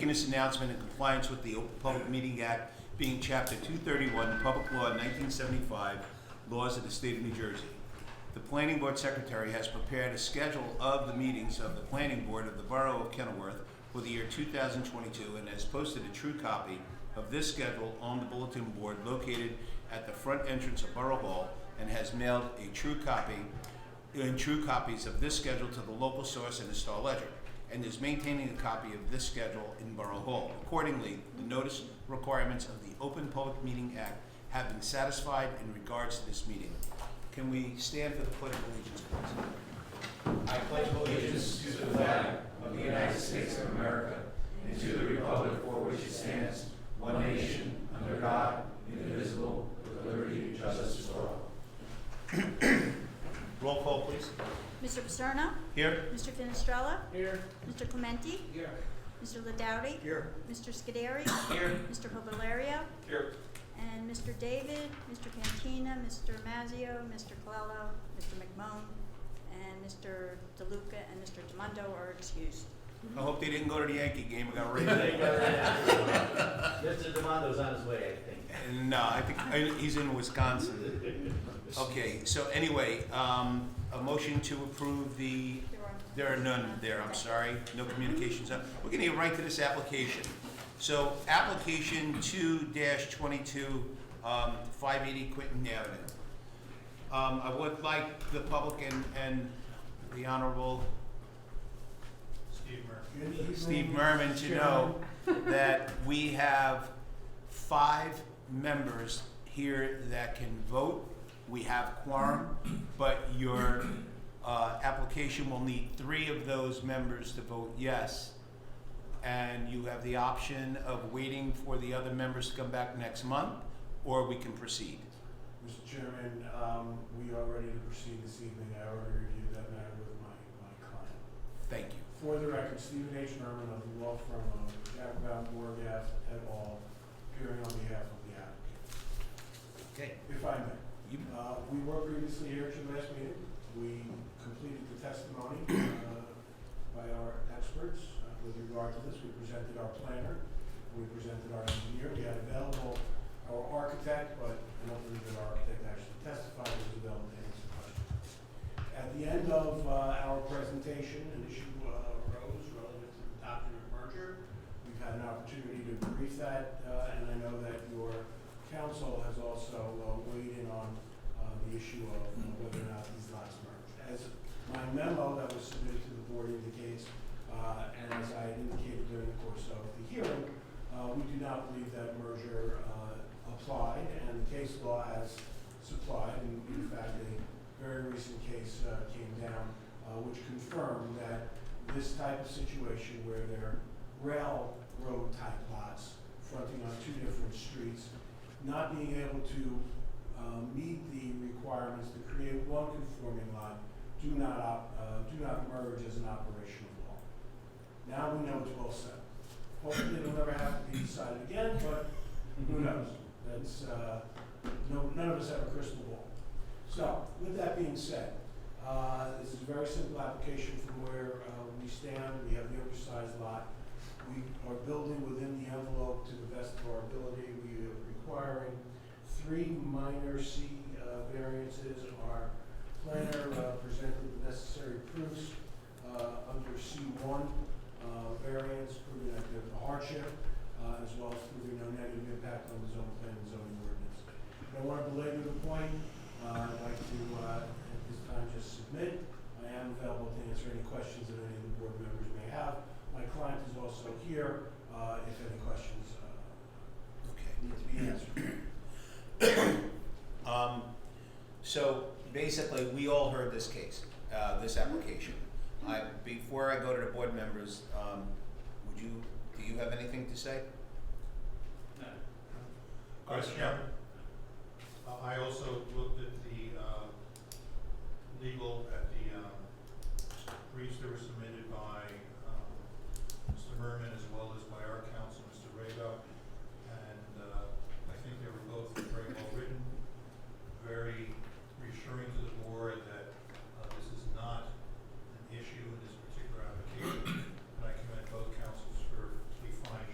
making this announcement in compliance with the Open Public Meeting Act, being Chapter 231, Public Law 1975, laws of the state of New Jersey. The Planning Board Secretary has prepared a schedule of the meetings of the Planning Board of the Borough of Kenilworth for the year 2022 and has posted a true copy of this schedule on the bulletin board located at the front entrance of Borough Hall and has mailed a true copies of this schedule to the local source and the Star Ledger, and is maintaining a copy of this schedule in Borough Hall. Accordingly, the notice requirements of the Open Public Meeting Act have been satisfied in regards to this meeting. Can we stand for the Pledge of Allegiance, please? I pledge allegiance to the flag of the United States of America and to the republic for which it stands, one nation, under God, indivisible, with liberty and justice for all. Roll call, please. Mr. Paserno? Here. Mr. Finestrella? Here. Mr. Clementi? Here. Mr. Ladowdy? Here. Mr. Scuderi? Here. Mr. Hovillario? Here. And Mr. David, Mr. Cantina, Mr. Mazzio, Mr. Colello, Mr. McMone, and Mr. DeLuca and Mr. Demondo are excused. I hope they didn't go to the Yankee game and got raided. Mr. Demondo's on his way, I think. No, I think he's in Wisconsin. Okay, so anyway, a motion to approve the, there are none there, I'm sorry, no communications. We're gonna get right to this application. So, application 2-22, 580 Quinton Avenue. I would like the public and the Honorable Steve Merman to know that we have 5 members here that can vote. We have quorum, but your application will need 3 of those members to vote yes. And you have the option of waiting for the other members to come back next month, or we can proceed. Mr. Chairman, we are ready to proceed this evening. I already reviewed that matter with my client. Thank you. For the record, Stephen H. Merman of the law firm of Jacobin, Borgaff et al., appearing on behalf of the applicant. Okay. If I may. You, We were previously here at your last meeting. We completed the testimony by our experts with regard to this. We presented our planner. We presented our engineer. We had available our architect, but I don't believe that our architect actually testified. He was available to answer questions. At the end of our presentation, an issue arose relative to the doctrine of merger. We've had an opportunity to brief that, and I know that your council has also weighed in on the issue of whether or not these lots merged. As my memo that was submitted to the board indicates, and as I indicated during the course of the hearing, we do not believe that merger applied, and the case law has supplied, and in fact a very recent case came down which confirmed that this type of situation where there are railroad type lots fronting on 2 different streets, not being able to meet the requirements to create one conforming lot do not merge as an operation of law. Now we know it's well set. Hopefully it'll never have to be decided again, but who knows? That's none of us have a crystal ball. So with that being said, this is a very simple application from where we stand. We have the oversized lot. We are building within the envelope to the best of our ability. We are requiring 3 minor C variances. Our planner presented the necessary proofs under C1 variance, proving that there's a hardship, as well as proving no negative impact on the zone plan and zoning ordinance. I don't want to belabor the point. I'd like to, at this time, just submit. I am available to answer any questions that any of the board members may have. My client is also here if any questions need to be answered. So basically, we all heard this case, this application. Before I go to the board members, do you have anything to say? No. Question. I also looked at the at the briefs that were submitted by Mr. Merman as well as by our counsel, Mr. Rego, and I think they were both very well written, very reassuring to the board that this is not an issue in this particular application, and I commend both counsels for fine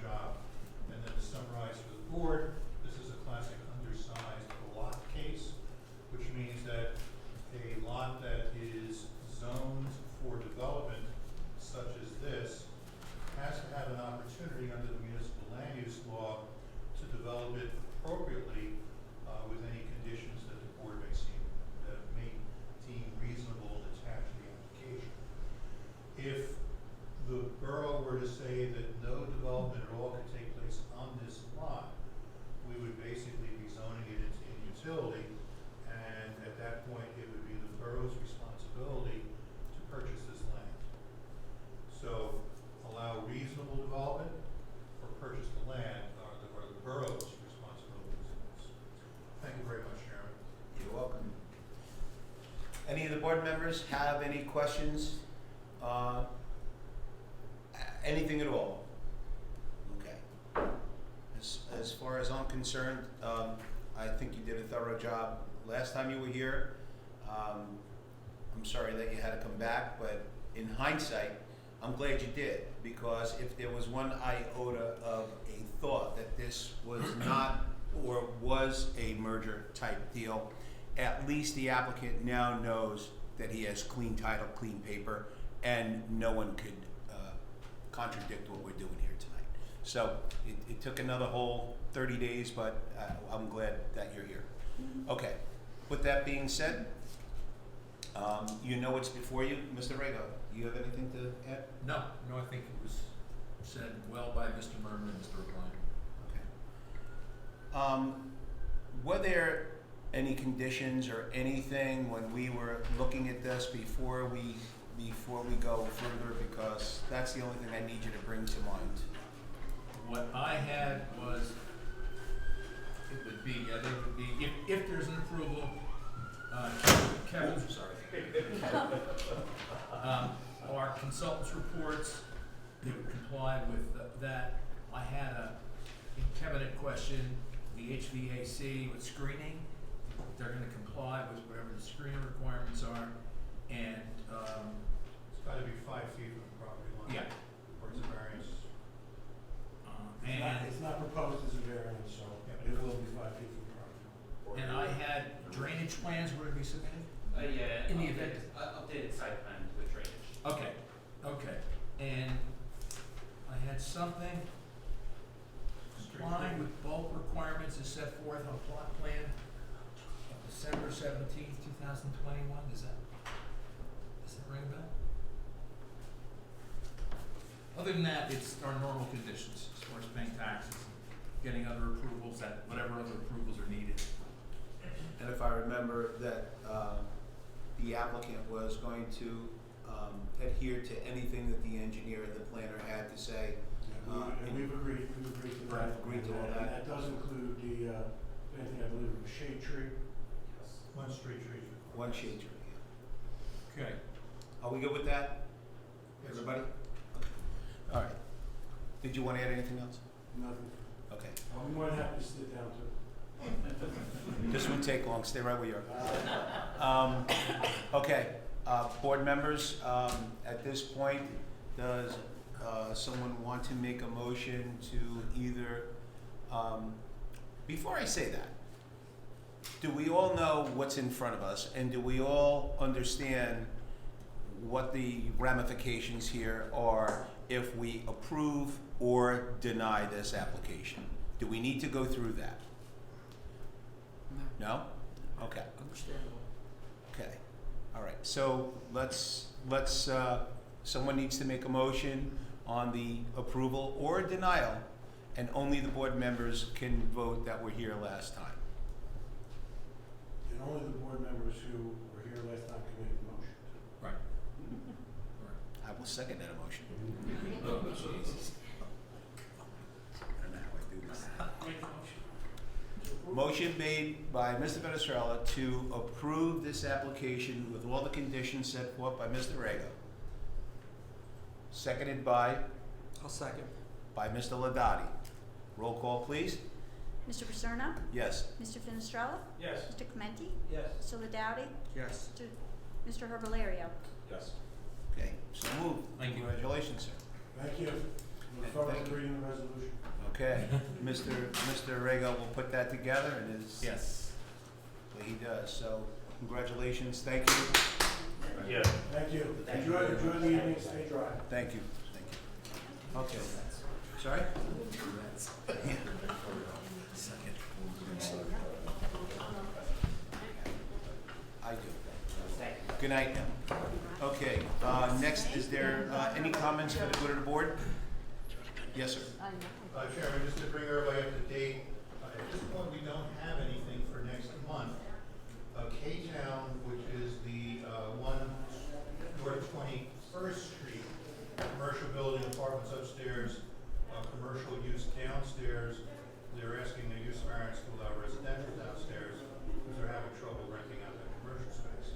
Any of the board members have any questions? Anything at all? Okay. As far as I'm concerned, I think you did a thorough job last time you were here. I'm sorry that you had to come back, but in hindsight, I'm glad you did, because if there was one iota of a thought that this was not or was a merger type deal, at least the applicant now knows that he has clean title, clean paper, and no one could contradict what we're doing here tonight. So it took another whole 30 days, but I'm glad that you're here. Okay, with that being said, you know what's before you. Mr. Rego, do you have anything to add? No, I think it was said well by Mr. Merman and Mr. O'Brien. Okay. Were there any conditions or anything when we were looking at this before we go further? Because that's the only thing I need you to bring to mind. What I had was, it would be, there would be, if there's an approval, Kevin, sorry. Our consultants' reports, they would comply with that. I had Kevin had questioned the HVAC with screening. They're gonna comply with whatever the screening requirements are, and, It's gotta be 5 feet from the property line. yeah. Or it's a variance. It's not proposed as a variance, so it will be 5 feet from the property. And I had drainage plans were to be submitted? Yeah, In the event. updated site plan with drainage. Okay, and I had something complying with bulk requirements as set forth on plot plan of December 17th, 2021, does that ring a bell? Other than that, it's our normal conditions, as far as paying taxes, getting other approvals, whatever other approvals are needed. And if I remember that the applicant was going to adhere to anything that the engineer and the planner had to say. And we've agreed to that. Right, agreed to all that. And that does include the, anything I believe was shade tree. Yes. One street trees required. One shade tree. Okay. Are we good with that? Everybody? All right. Did you want to add anything else? Nothing. Okay. I'll be more than happy to sit down too. This won't take long. Stay right where you are. Okay. Board members, at this point, does someone want to make a motion to either, before I say that, do we all know what's in front of us, and do we all understand what the ramifications here are if we approve or deny this application? Do we need to go through that? No? Okay. Understandable. Okay. All right. So let's someone needs to make a motion on the approval or denial, and only the board members can vote that were here last time. And only the board members who were here last time can make the motion. Right. I will second that motion. Oh, Jesus. I don't know how I do this. Make the motion. Motion made by Mr. Venestrella to approve this application with all the conditions set forth by Mr. Rego. Seconded by? I'll second. By Mr. Ladati. Roll call, please. Mr. Paterno? Yes. Mr. Finestrella? Yes. Mr. Clementi? Yes. Mr. Ladowdy? Yes. Mr. Herbalario? Yes. Okay, so moved. Thank you. Congratulations, sir. Thank you. Look And forward thank to you. reading the resolution. Okay, Mr. Rego will put that together, and is Yes. he does. So congratulations, thank you, Yeah. Thank you. Thank you. Enjoy the evening, stay dry. thank you, thank you. Okay. Sorry? I do. Good night now. Okay, next, is there any comments for the good of the board? Yes, sir. Chairman, just to bring everybody up to date, at this point, we don't have anything for next month. K-Town, which is the one North 21st Street, commercial building, apartments upstairs, commercial use downstairs. They're asking a use variance to allow residential downstairs because they're having trouble renting out that commercial space.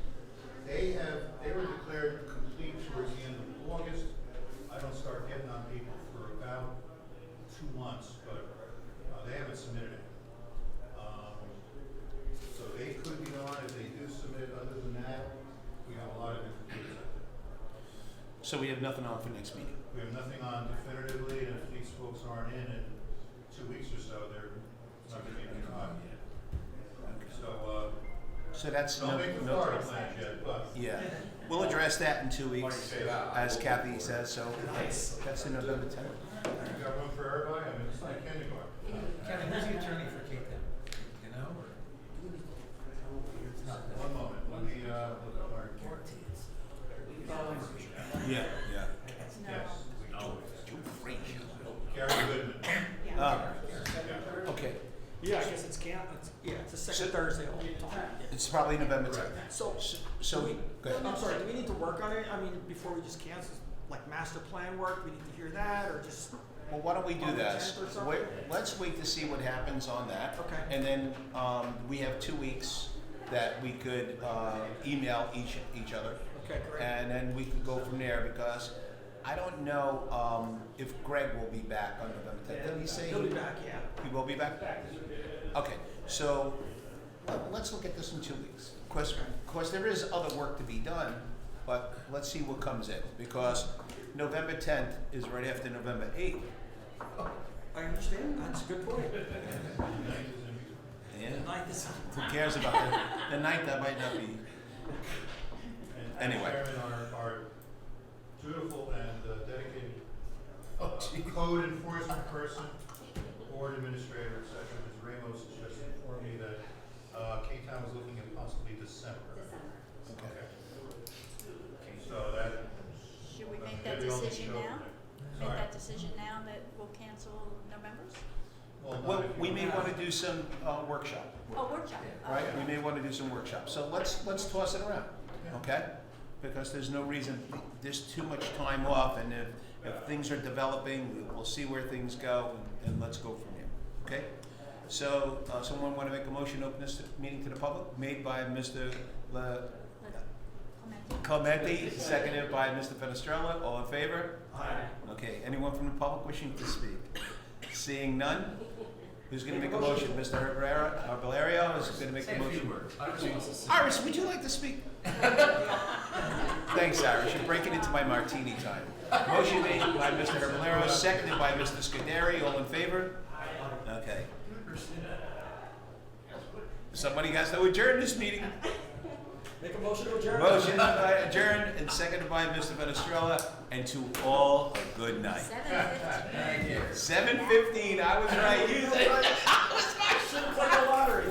So we have nothing on for next meeting. We have nothing on definitively, and if these folks aren't in 2 weeks or so, they're not gonna be in time. So, So that's don't make the no, Florida plans yet, but yeah. We'll address that in 2 weeks, as Kathy says, so that's in November 10th. you got room for everybody, I mean, it's like kindergarten. Kevin, who's the attorney for Kate then? You know, or? It's not that. One moment, let me, look at our, Yeah, yeah. yes, Great. Gary Goodman. Okay, Yeah, I guess it's it's the second Thursday all the time. it's probably November 10th. So, So, go ahead. I'm sorry, do we need to work on it? I mean, before we just cancel, like master plan work, we need to hear that, or just, Well, why don't we do On the this? 10th or something? Let's wait to see what happens on that. Okay. And then, we have 2 weeks that we could, email each other. okay, great. And then we could go from there, because I don't know, if Greg will be back on November 10th. Did he say? He'll be back, yeah. He will be back? Okay, so let's look at this in 2 weeks. Of course, there is other work to be done, but let's see what comes in, because November 10th is right after November 8th. I understand, that's a good point. Yeah. The ninth is. Who cares about the 9th? That might not be. And Anyway. Chairman, our dutiful and dedicated Oh, gee. code enforcement person, board administrator, et cetera, Ms. Ramos has just informed me that K-Town was looking at possibly December. Okay. So that. Should we that's make that the only decision show now? there. Make Sorry. that decision now that we'll cancel November's? Well, we may want to do some workshop, Oh, workshop. right? We may want to do some workshop. So let's toss it around, okay? Because there's no reason, there's too much time off, and if things are developing, we'll see where things go, and let's go from here, okay? So, someone want to make a motion to open this meeting to the public? Made by Mr. Clementi, seconded by Mr. Fenestrella. All in favor? Aye. Okay, anyone from the public wishing to speak? Seeing none? Who's going to make a motion? Mr. Valerio is going to make a motion. Iris, would you like to speak? Thanks, Iris. You're breaking into my martini time. Motion made by Mr. Valerio, seconded by Mr. Scuderi. All in favor? Okay. Somebody has to adjourn this meeting. Make a motion to adjourn? Motion adjourned and seconded by Mr. Venestrella, and to all a good night. 7:15. 7:15, I was right. You said. Should've played the lottery.